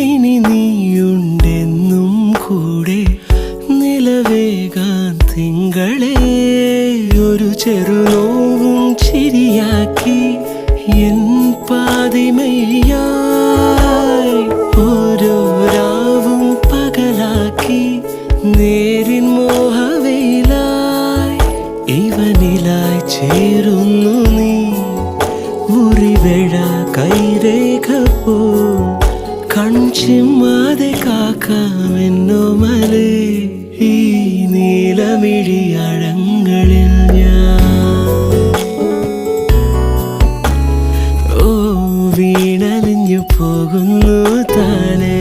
ഇനി നീയുണ്ടെന്നും കൂടെ നിലവേകാൻ തിങ്കളെ ഒരു ചെറുനോവും ചിരിയാക്കി എൻ പാതിമയായി ഓരോ രാവും പകലാക്കി നേരിൻ മോഹവയിലായി ഇവനിലായി ചേരുന്നു നീ മുറിവേഴ കൈരേഖ പോ കൺചിമ്മാതെ കാക്കാമെന്നോമലേ ഈ നീലമിഴിയഴങ്ങളിൽ ഞാൻ ഓ വീണലിഞ്ഞു പോകുന്നു താനെ